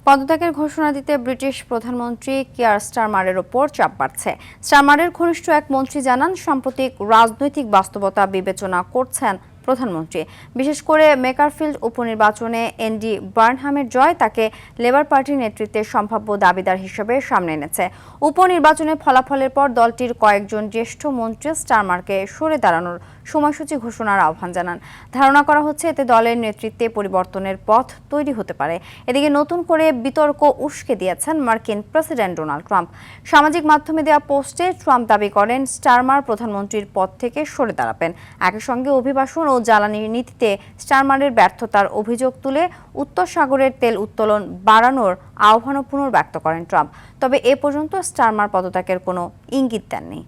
পদত্যাগের ঘোষণা দিতে ব্রিটিশ প্রধানমন্ত্রী কিয়ার স্টারমারের ওপর চাপ বাড়ছে। স্টারমারের ঘনিষ্ঠ এক মন্ত্রী জানান, সাম্প্রতিক রাজনৈতিক বাস্তবতা বিবেচনা করছেন প্রধানমন্ত্রী। বিশেষ করে মেকারফিল্ড উপনির্বাচনে এন্ডি বার্নহামের জয় তাকে লেবার পার্টির নেতৃত্বের সম্ভাব্য দাবিদার হিসেবে সামনে এনেছে। উপনির্বাচনের ফলাফলের পর দলটির কয়েকজন জ্যেষ্ঠ মন্ত্রী স্টারমারকে সরে দাঁড়ানোর সময়সূচি ঘোষণার আহ্বান জানান। ধারণা করা হচ্ছে এতে দলের নেতৃত্বে পরিবর্তনের পথ তৈরি হতে পারে। এদিকে নতুন করে বিতর্ক উস্কে দিয়েছেন মার্কিন প্রেসিডেন্ট ডোনাল্ড ট্রাম্প। সামাজিক মাধ্যমে দেওয়া পোস্টে ট্রাম্প দাবি করেন স্টারমার প্রধানমন্ত্রীর পদ থেকে সরে দাঁড়াবেন। একই সঙ্গে অভিবাসন ও জ্বালানি নীতিতে স্টারমারের ব্যর্থতার অভিযোগ তুলে উত্তর সাগরের তেল উত্তোলন বাড়ানোর আহ্বানও পুনর্ব্যক্ত করেন ট্রাম্প। তবে এ পর্যন্ত স্টারমার পদত্যাগের কোনো ইঙ্গিত দেননি।